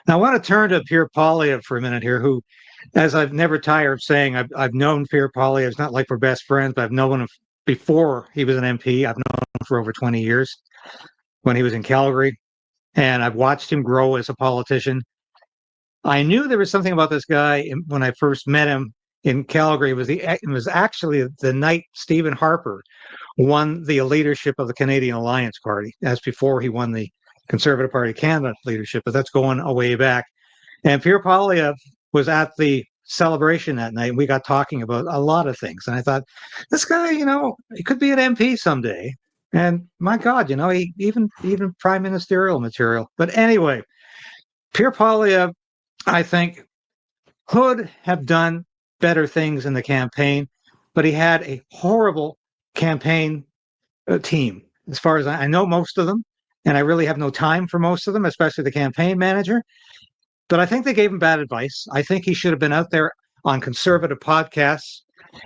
Now, I want to turn to Pierre Poilievre for a minute here, who, as I've never tired of saying, I've known Pierre Poilievre. It's not like we're best friends, but I've known him before he was an MP. I've known him for over 20 years when he was in Calgary, and I've watched him grow as a politician. I knew there was something about this guy when I first met him in Calgary. It was actually the night Stephen Harper won the leadership of the Canadian Alliance Party. That's before he won the Conservative Party of Canada leadership, but that's going a way back. And Pierre Poilievre was at the celebration that night. And we got talking about a lot of things. And I thought, this guy, he could be an MP someday. And my God, he even prime ministerial material. But anyway, Pierre Poilievre, I think, could have done better things in the campaign, but he had a horrible campaign team. As far as I know, most of them, and I really have no time for most of them, especially the campaign manager. But I think they gave him bad advice. I think he should have been out there on conservative podcasts,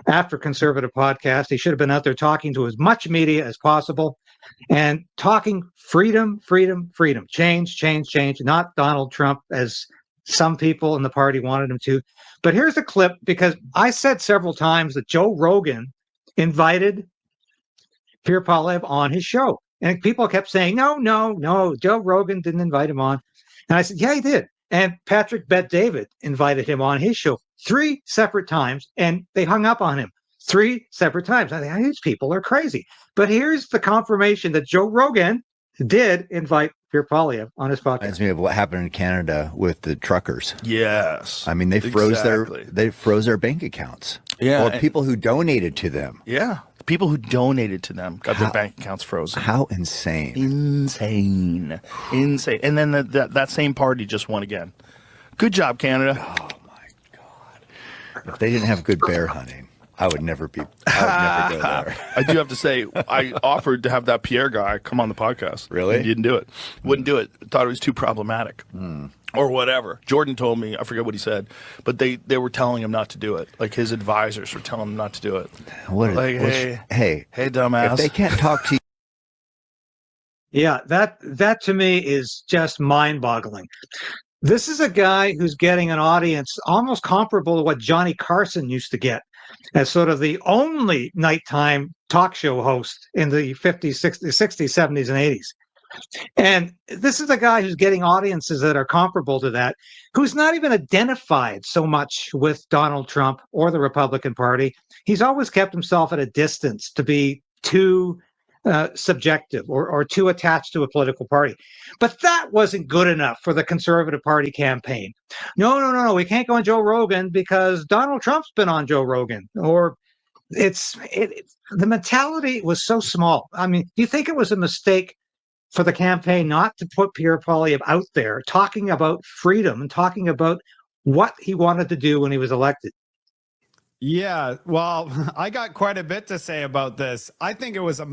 after conservative podcasts. He should have been out there talking to as much media as possible and talking freedom, freedom, freedom, change, change, change, not Donald Trump as some people in the party wanted him to. But here's a clip, because I said several times that Joe Rogan invited Pierre Poilievre on his show. And people kept saying, no, Joe Rogan didn't invite him on. And I said, yeah, he did. And Patrick Bet-David invited him on his show 3 separate times, and they hung up on him 3 separate times. I think these people are crazy. But here's the confirmation that Joe Rogan did invite Pierre Poilievre on his podcast. Reminds me of what happened in Canada with the truckers. Yes. I mean, they froze their bank accounts. Yeah. Or people who donated to them. Yeah. The people who donated to them got their bank accounts frozen. How insane. Insane. And then that same party just won again. Good job, Canada. Oh my God. If they didn't have good bear hunting, I would never go there. I do have to say, I offered to have that Pierre guy come on the podcast. Really? He didn't do it. Wouldn't do it. Thought it was too problematic. Or whatever. Jordan told me, I forget what he said, but they were telling him not to do it. Like his advisors were telling him not to do it. Hey, dumbass. If they can't talk to you. Yeah, that to me is just mind-boggling. This is a guy who's getting an audience almost comparable to what Johnny Carson used to get as sort of the only nighttime talk show host in the 50s, 60s, 60s, 70s, and 80s. And this is a guy who's getting audiences that are comparable to that, who's not even identified so much with Donald Trump or the Republican Party. He's always kept himself at a distance to be too subjective or too attached to a political party. But that wasn't good enough for the Conservative Party campaign. No, we can't go on Joe Rogan because Donald Trump's been on Joe Rogan. Or the mentality was so small. I mean, do you think it was a mistake for the campaign not to put Pierre Poilievre out there talking about freedom and talking about what he wanted to do when he was elected? Yeah, well, I got quite a bit to say about this. I think it was a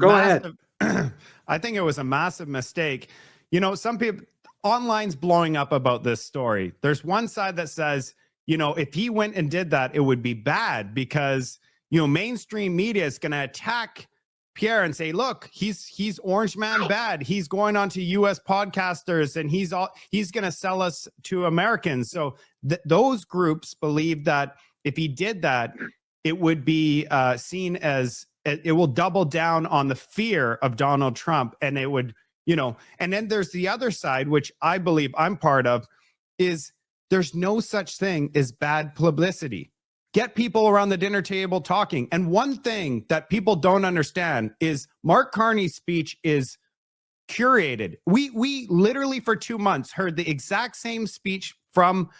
I think it was a massive mistake. Some people online's blowing up about this story. There's one side that says, if he went and did that, it would be bad because, mainstream media is going to attack Pierre and say, look, he's Orange Man bad. He's going on to US podcasters and he's going to sell us to Americans. So those groups believe that if he did that, it would be seen as it will double down on the fear of Donald Trump. And it would, and then there's the other side, which I believe I'm part of, is there's no such thing as bad publicity. Get people around the dinner table talking. And one thing that people don't understand is Mark Carney's speech is curated. We literally for 2 months heard the exact same speech from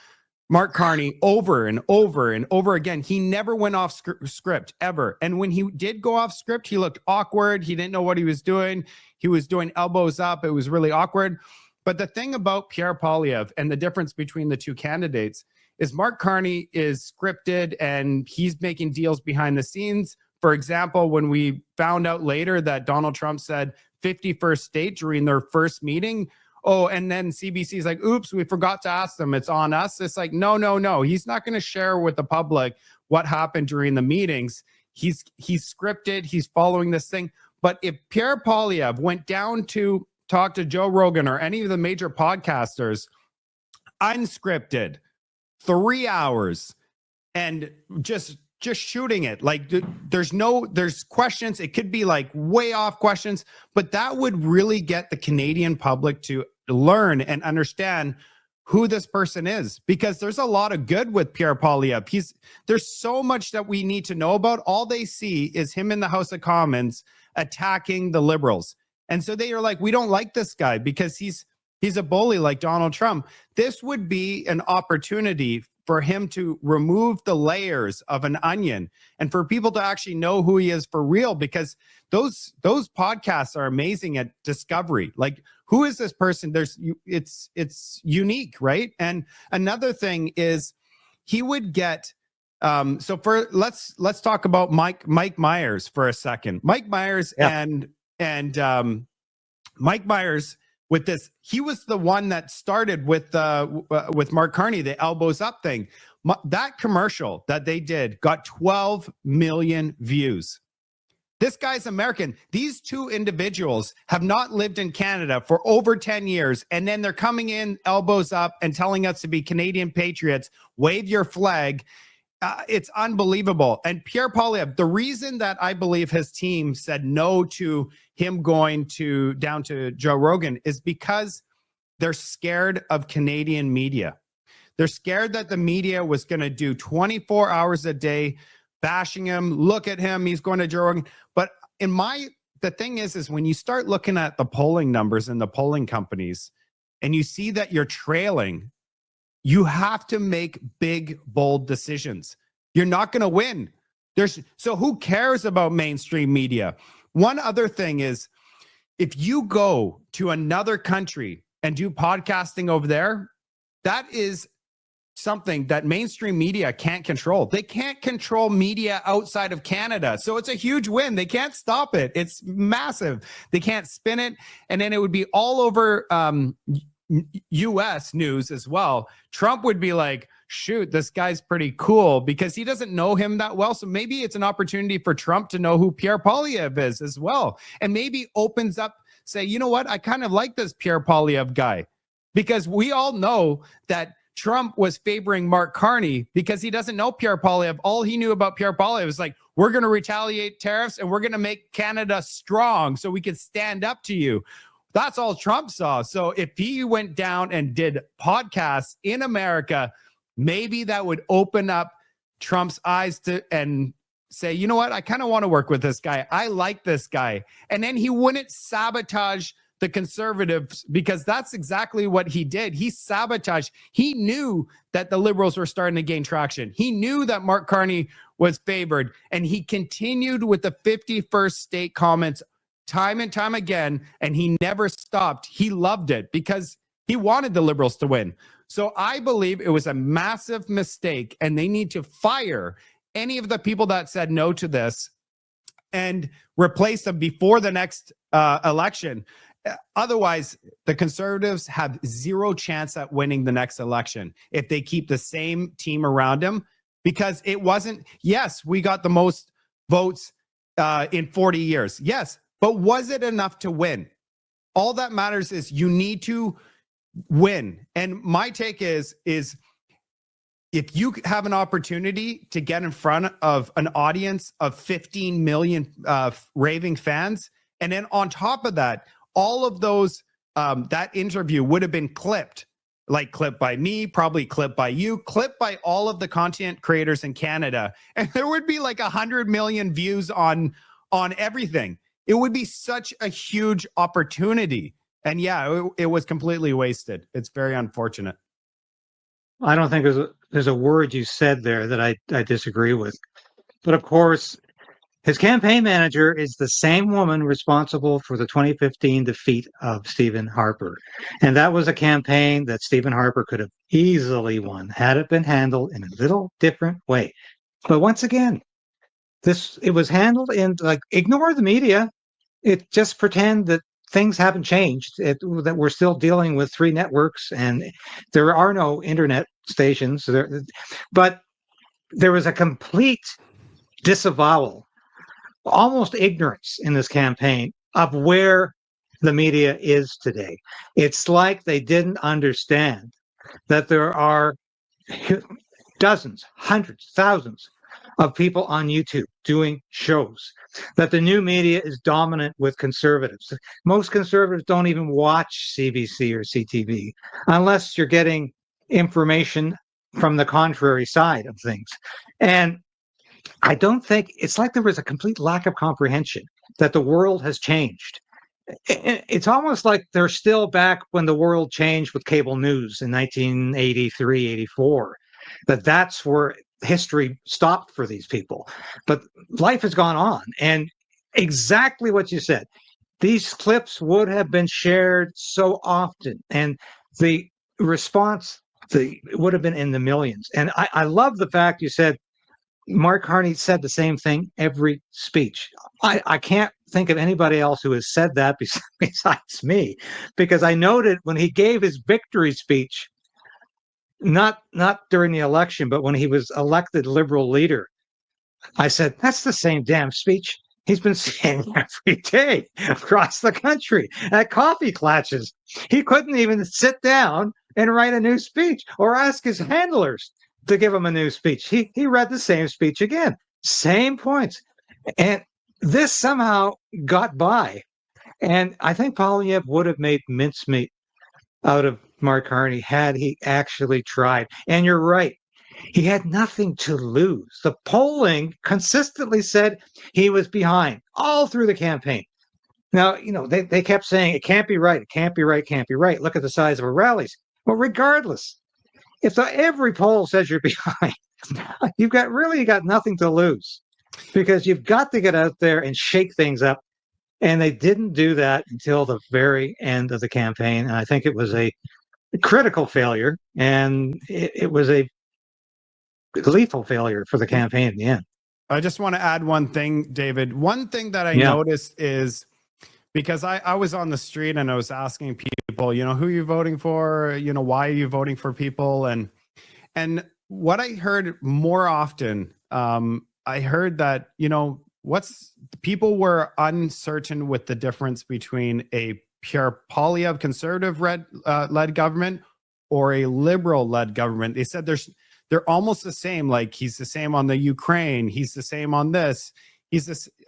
Mark Carney over and over and over again. He never went off script ever. And when he did go off script, he looked awkward. He didn't know what he was doing. He was doing elbows up. It was really awkward. But the thing about Pierre Poilievre and the difference between the two candidates is Mark Carney is scripted and he's making deals behind the scenes. For example, when we found out later that Donald Trump said 51st state during their first meeting, and then CBC's like, oops, we forgot to ask them. It's on us. It's like, no. He's not going to share with the public what happened during the meetings. He's scripted. He's following this thing. But if Pierre Poilievre went down to talk to Joe Rogan or any of the major podcasters, unscripted, 3 hours, and just shooting it. Like there's questions. It could be like way off questions, but that would really get the Canadian public to learn and understand who this person is, because there's a lot of good with Pierre Poilievre. There's so much that we need to know about. All they see is him in the House of Commons attacking the Liberals. And so they are like, we don't like this guy because he's a bully like Donald Trump. This would be an opportunity for him to remove the layers of an onion and for people to actually know who he is for real, because those podcasts are amazing at discovery. Like, who is this person? It's unique, right? And another thing is he would get let's talk about Mike Myers for a second. Mike Myers and Mike Myers with this, he was the one that started with Mark Carney, the elbows up thing. That commercial that they did got 12 million views. This guy's American. These two individuals have not lived in Canada for over 10 years, and then they're coming in elbows up and telling us to be Canadian patriots, wave your flag. It's unbelievable. And Pierre Poilievre, the reason that I believe his team said no to him going down to Joe Rogan is because they're scared of Canadian media. They're scared that the media was going to do 24 hours a day bashing him. Look at him, he's going to Joe Rogan. But the thing is when you start looking at the polling numbers and the polling companies and you see that you're trailing, you have to make big, bold decisions. You're not going to win. So who cares about mainstream media? One other thing is, if you go to another country and do podcasting over there, that is something that mainstream media can't control. They can't control media outside of Canada. So it's a huge win. They can't stop it. It's massive. They can't spin it. And then it would be all over US news as well. Trump would be like, shoot, this guy's pretty cool, because he doesn't know him that well. So maybe it's an opportunity for Trump to know who Pierre Poilievre is as well. And maybe opens up, say, you know what? I kind of like this Pierre Poilievre guy, because we all know that Trump was favoring Mark Carney because he doesn't know Pierre Poilievre. All he knew about Pierre Poilievre was like, we're going to retaliate tariffs and we're going to make Canada strong so we can stand up to you. That's all Trump saw. So if he went down and did podcasts in America, maybe that would open up Trump's eyes and say, you know what? I kind of want to work with this guy. I like this guy. And then he wouldn't sabotage the conservatives, because that's exactly what he did. He sabotaged. He knew that the Liberals were starting to gain traction. He knew that Mark Carney was favored, and he continued with the 51st state comments time and time again, and he never stopped. He loved it because he wanted the Liberals to win. So I believe it was a massive mistake, and they need to fire any of the people that said no to this and replace them before the next election. Otherwise, the Conservatives have zero chance at winning the next election if they keep the same team around them, because it wasn't, yes, we got the most votes in 40 years. Yes, but was it enough to win? All that matters is you need to win. And my take is if you have an opportunity to get in front of an audience of 15 million raving fans, and then on top of that, all of those, that interview would have been clipped, like clipped by me, probably clipped by you, clipped by all of the content creators in Canada. And there would be like 100 million views on everything. It would be such a huge opportunity. And yeah, it was completely wasted. It's very unfortunate. I don't think there's a word you said there that I disagree with. But of course, his campaign manager is the same woman responsible for the 2015 defeat of Stephen Harper. And that was a campaign that Stephen Harper could have easily won had it been handled in a little different way. But once again, it was handled in, like, ignore the media. It just pretend that things haven't changed, that we're still dealing with 3 networks and there are no internet stations. But there was a complete disavowal, almost ignorance in this campaign of where the media is today. It's like they didn't understand that there are dozens, hundreds, thousands of people on YouTube doing shows, that the new media is dominant with conservatives. Most conservatives don't even watch CBC or CTV unless you're getting information from the contrary side of things. And I don't think it's like there was a complete lack of comprehension that the world has changed. It's almost like they're still back when the world changed with cable news in 1983, 84, that's where history stopped for these people. But life has gone on. And exactly what you said, these clips would have been shared so often. And the response would have been in the millions. And I love the fact you said Mark Carney said the same thing every speech. I can't think of anybody else who has said that besides me, because I noted when he gave his victory speech, not during the election, but when he was elected Liberal leader, I said, that's the same damn speech he's been saying every day across the country at coffee clatches. He couldn't even sit down and write a new speech or ask his handlers to give him a new speech. He read the same speech again, same points. And this somehow got by. And I think Poilievre would have made mincemeat out of Mark Carney had he actually tried. And you're right. He had nothing to lose. The polling consistently said he was behind all through the campaign. Now, they kept saying, it can't be right, it can't be right, can't be right. Look at the size of our rallies. Well, regardless, if every poll says you're behind, you got nothing to lose, because you've got to get out there and shake things up. And they didn't do that until the very end of the campaign. And I think it was a critical failure, and it was a lethal failure for the campaign in the end. I just want to add one thing, David. One thing that I noticed is, because I was on the street and I was asking people, who are you voting for? Why are you voting for people? And what I heard more often, I heard that, people were uncertain with the difference between a pure Poilievre conservative led government or a liberal led government. They said they're almost the same. Like, he's the same on the Ukraine. He's the same on this.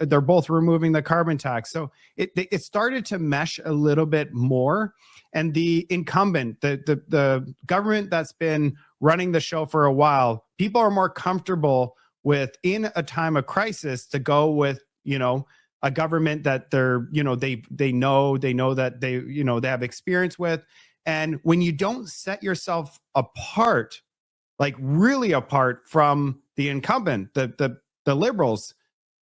They're both removing the carbon tax. So it started to mesh a little bit more. And the incumbent, the government that's been running the show for a while, people are more comfortable with, in a time of crisis, to go with, a government that they know that they have experience with. And when you don't set yourself apart, like really apart from the incumbent, the liberals,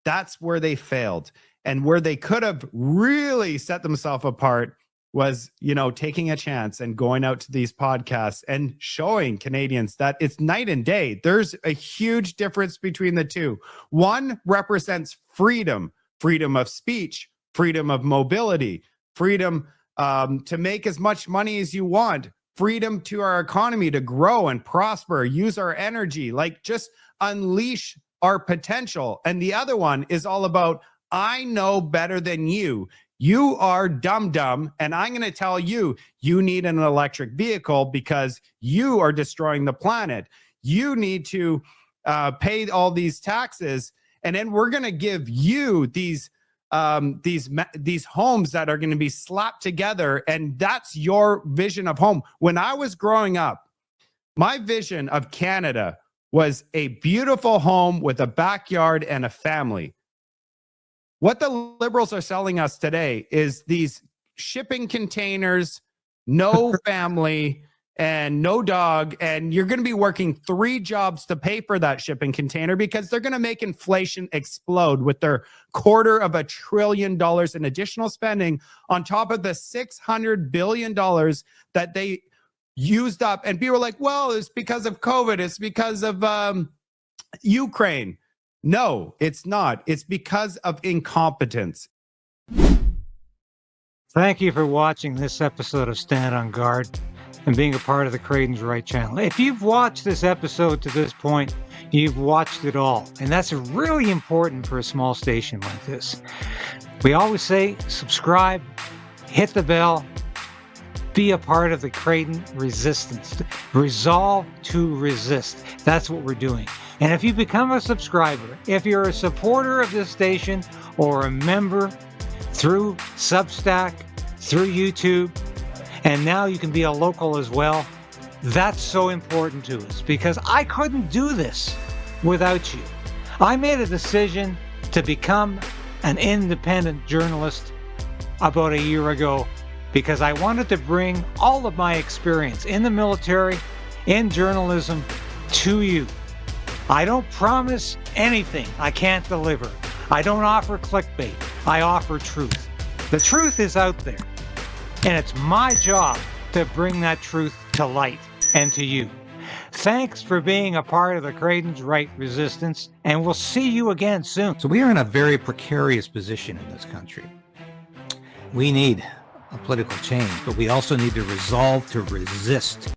that's where they failed. And where they could have really set themselves apart was, taking a chance and going out to these podcasts and showing Canadians that it's night and day. There's a huge difference between the two. One represents freedom of speech, freedom of mobility, freedom to make as much money as you want, freedom to our economy to grow and prosper, use our energy, like just unleash our potential. And the other one is all about, I know better than you. You are dumb, and I'm going to tell you, you need an electric vehicle because you are destroying the planet. You need to pay all these taxes, and then we're going to give you these homes that are going to be slapped together, and that's your vision of home. When I was growing up, my vision of Canada was a beautiful home with a backyard and a family. What the liberals are selling us today is these shipping containers, no family and no dog, and you're going to be working 3 jobs to pay for that shipping container, because they're going to make inflation explode with their $250 billion in additional spending on top of the $600 billion that they used up. And people are like, well, it's because of COVID. It's because of Ukraine. No, it's not. It's because of incompetence. Thank you for watching this episode of Stand on Guard and being a part of the KRAYDEN'S Right channel. If you've watched this episode to this point, you've watched it all. And that's really important for a small station like this. We always say subscribe, hit the bell, be a part of the Crayden resistance. Resolve to resist. That's what we're doing. And if you become a subscriber, if you're a supporter of this station or a member through Substack, through YouTube, and now you can be a local as well, that's so important to us because I couldn't do this without you. I made a decision to become an independent journalist about a year ago because I wanted to bring all of my experience in the military, in journalism, to you. I don't promise anything I can't deliver. I don't offer clickbait. I offer truth. The truth is out there, and it's my job to bring that truth to light and to you. Thanks for being a part of the Crayden's Right resistance, and we'll see you again soon. So we are in a very precarious position in this country. We need a political change, but we also need to resolve to resist.